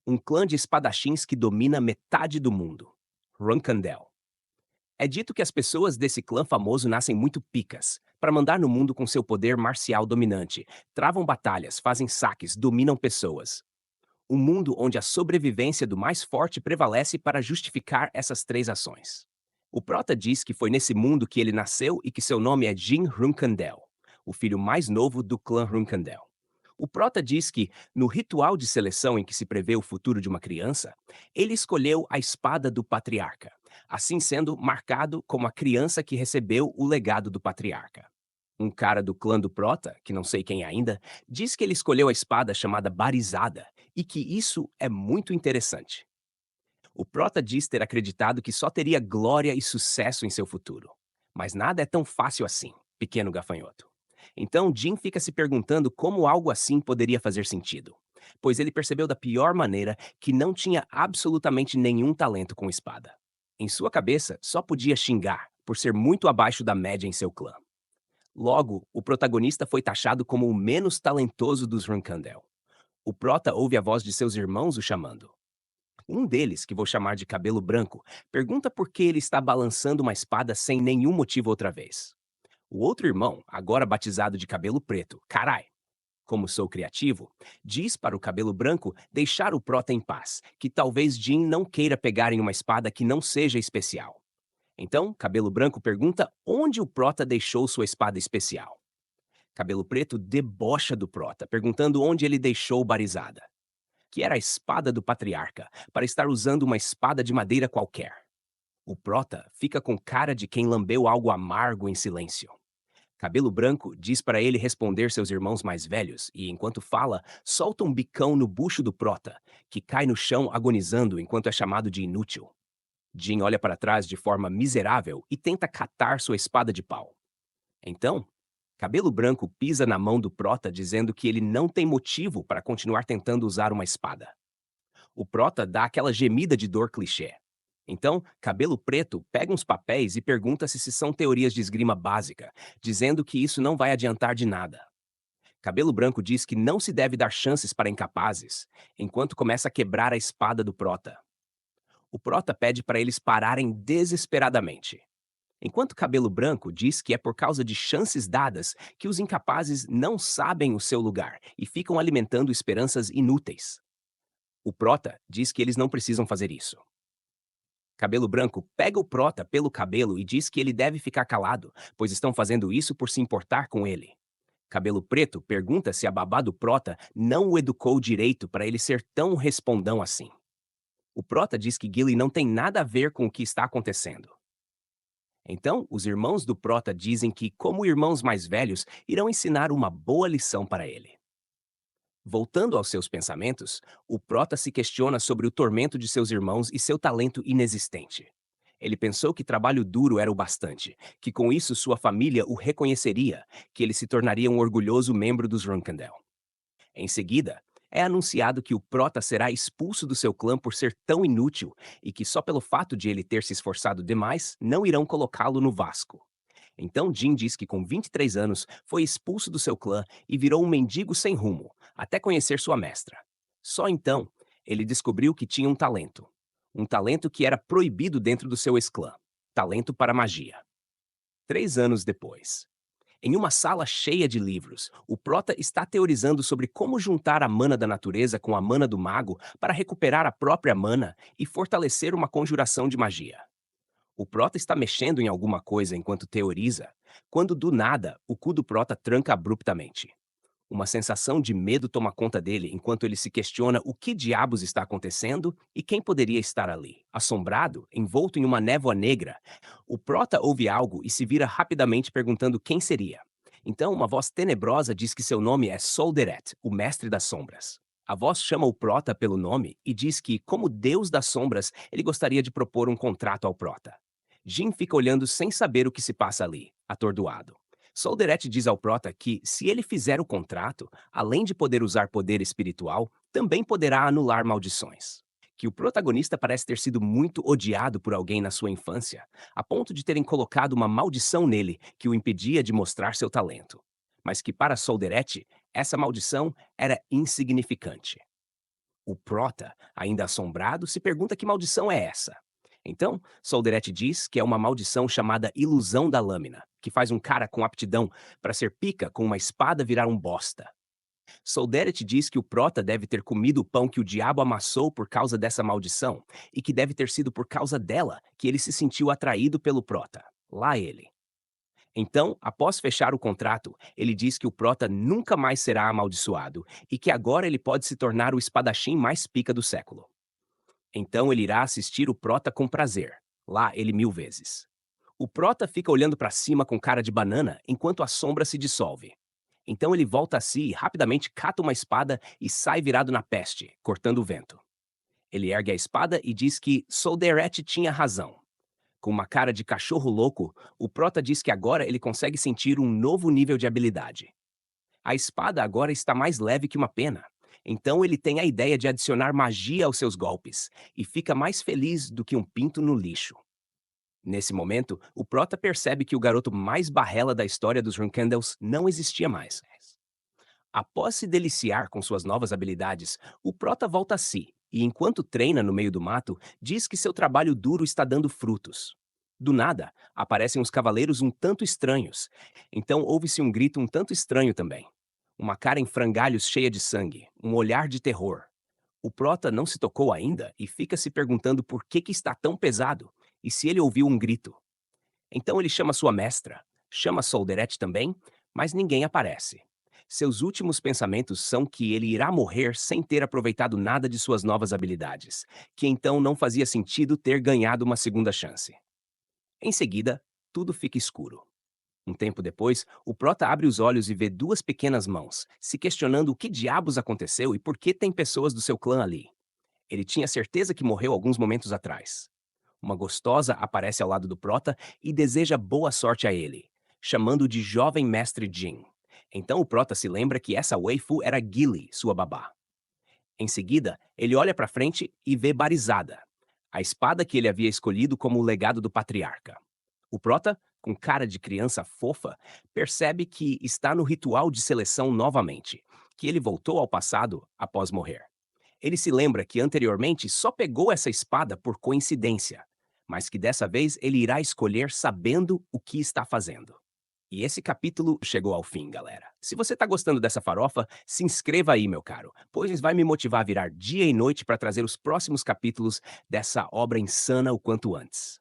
um clã de espadachins que domina metade do mundo. Runkandel. É dito que as pessoas desse clã famoso nascem muito picas, para mandar no mundo com seu poder marcial dominante, travam batalhas, fazem saques, dominam pessoas. Um mundo onde a sobrevivência do mais forte prevalece para justificar essas três ações. O prota diz que foi nesse mundo que ele nasceu e que seu nome é Jin Runkandel, o filho mais novo do clã Runkandel. O prota diz que, no ritual de seleção em que se prevê o futuro de uma criança, ele escolheu a espada do patriarca, assim sendo marcado como a criança que recebeu o legado do patriarca. Um cara do clã do prota, que não sei quem ainda, diz que ele escolheu a espada chamada Barizada e que isso é muito interessante. O prota diz ter acreditado que só teria glória e sucesso em seu futuro. Mas nada é tão fácil assim, pequeno gafanhoto. Então Jim fica se perguntando como algo assim poderia fazer sentido, pois ele percebeu da pior maneira que não tinha absolutamente nenhum talento com espada. Em sua cabeça, só podia xingar, por ser muito abaixo da média em seu clã. Logo, o protagonista foi taxado como o menos talentoso dos Runkandel. O prota ouve a voz de seus irmãos o chamando. Um deles, que vou chamar de Cabelo Branco, pergunta por que ele está balançando uma espada sem nenhum motivo outra vez. O outro irmão, agora batizado de Cabelo Preto, carai, como sou criativo, diz para o Cabelo Branco deixar o prota em paz, que talvez Jin não queira pegar em uma espada que não seja especial. Então, Cabelo Branco pergunta onde o prota deixou sua espada especial. Cabelo Preto debocha do prota, perguntando onde ele deixou Barizada, que era a espada do patriarca, para estar usando uma espada de madeira qualquer. O prota fica com cara de quem lambeu algo amargo em silêncio. Cabelo Branco diz para ele responder seus irmãos mais velhos e, enquanto fala, solta um bicão no bucho do prota, que cai no chão agonizando enquanto é chamado de inútil. Jin olha para trás de forma miserável e tenta catar sua espada de pau. Então, Cabelo Branco pisa na mão do prota dizendo que ele não tem motivo para continuar tentando usar uma espada. O prota dá aquela gemida de dor clichê. Então, Cabelo Preto pega uns papéis e pergunta se são teorias de esgrima básica, dizendo que isso não vai adiantar de nada. Cabelo Branco diz que não se deve dar chances para incapazes, enquanto começa a quebrar a espada do prota. O prota pede para eles pararem desesperadamente. Enquanto Cabelo Branco diz que é por causa de chances dadas que os incapazes não sabem o seu lugar e ficam alimentando esperanças inúteis. O prota diz que eles não precisam fazer isso. Cabelo Branco pega o prota pelo cabelo e diz que ele deve ficar calado, pois estão fazendo isso por se importar com ele. Cabelo Preto pergunta se a babá do prota não o educou direito para ele ser tão respondão assim. O prota diz que Gilly não tem nada a ver com o que está acontecendo. Então, os irmãos do prota dizem que, como irmãos mais velhos, irão ensinar uma boa lição para ele. Voltando aos seus pensamentos, o prota se questiona sobre o tormento de seus irmãos e seu talento inexistente. Ele pensou que trabalho duro era o bastante, que com isso sua família o reconheceria, que ele se tornaria um orgulhoso membro dos Runkandel. Em seguida, é anunciado que o prota será expulso do seu clã por ser tão inútil e que só pelo fato de ele ter se esforçado demais, não irão colocá-lo no Vasco. Então Jin diz que com 23 anos foi expulso do seu clã e virou um mendigo sem rumo, até conhecer sua mestra. Só então, ele descobriu que tinha um talento. Um talento que era proibido dentro do seu ex-clã. Talento para magia. 3 anos depois. Em uma sala cheia de livros, o prota está teorizando sobre como juntar a mana da natureza com a mana do mago para recuperar a própria mana e fortalecer uma conjuração de magia. O prota está mexendo em alguma coisa enquanto teoriza, quando do nada o cu do prota tranca abruptamente. Uma sensação de medo toma conta dele enquanto ele se questiona o que diabos está acontecendo e quem poderia estar ali. Assombrado, envolto em uma névoa negra, o prota ouve algo e se vira rapidamente perguntando quem seria. Então, uma voz tenebrosa diz que seu nome é Solderet, o mestre das sombras. A voz chama o prota pelo nome e diz que, como deus das sombras, ele gostaria de propor um contrato ao prota. Jin fica olhando sem saber o que se passa ali, atordoado. Solderet diz ao prota que, se ele fizer o contrato, além de poder usar poder espiritual, também poderá anular maldições. Que o protagonista parece ter sido muito odiado por alguém na sua infância, a ponto de terem colocado uma maldição nele que o impedia de mostrar seu talento. Mas que para Solderet, essa maldição era insignificante. O Prota, ainda assombrado, se pergunta que maldição é essa. Então, Solderet diz que é uma maldição chamada Ilusão da Lâmina, que faz um cara com aptidão para ser pica com uma espada virar um bosta. Solderet diz que o Prota deve ter comido o pão que o diabo amassou por causa dessa maldição, e que deve ter sido por causa dela que ele se sentiu atraído pelo Prota. Lá ele. Então, após fechar o contrato, ele diz que o Prota nunca mais será amaldiçoado e que agora ele pode se tornar o espadachim mais pica do século. Então ele irá assistir o Prota com prazer. Lá ele 1000 vezes. O Prota fica olhando para cima com cara de banana enquanto a sombra se dissolve. Então ele volta a si e rapidamente cata uma espada e sai virado na peste, cortando o vento. Ele ergue a espada e diz que Solderet tinha razão. Com uma cara de cachorro louco, o Prota diz que agora ele consegue sentir um novo nível de habilidade. A espada agora está mais leve que uma pena. Então ele tem a ideia de adicionar magia aos seus golpes e fica mais feliz do que um pinto no lixo. Nesse momento, o Prota percebe que o garoto mais barrela da história dos Runkandels não existia mais. Após se deliciar com suas novas habilidades, o Prota volta a si e, enquanto treina no meio do mato, diz que seu trabalho duro está dando frutos. Do nada, aparecem os cavaleiros um tanto estranhos. Então ouve-se um grito um tanto estranho também. Uma cara em frangalhos cheia de sangue, um olhar de terror. O Prota não se tocou ainda e fica se perguntando por que está tão pesado e se ele ouviu um grito. Então ele chama sua mestra, chama Solderet também, mas ninguém aparece. Seus últimos pensamentos são que ele irá morrer sem ter aproveitado nada de suas novas habilidades, que então não fazia sentido ter ganhado uma segunda chance. Em seguida, tudo fica escuro. Um tempo depois, o Prota abre os olhos e vê duas pequenas mãos, se questionando o que diabos aconteceu e por que tem pessoas do seu clã ali. Ele tinha certeza que morreu alguns momentos atrás. Uma gostosa aparece ao lado do Prota e deseja boa sorte a ele, chamando-o de Jovem Mestre Jin. Então o Prota se lembra que essa waifu era Gilly, sua babá. Em seguida, ele olha para frente e vê Barizada, a espada que ele havia escolhido como o legado do patriarca. O Prota, com cara de criança fofa, percebe que está no ritual de seleção novamente, que ele voltou ao passado após morrer. Ele se lembra que anteriormente só pegou essa espada por coincidência, mas que dessa vez ele irá escolher sabendo o que está fazendo. E esse capítulo chegou ao fim, galera. Se você tá gostando dessa farofa, se inscreva aí, meu caro, pois vai me motivar a virar dia e noite para trazer os próximos capítulos dessa obra insana o quanto antes.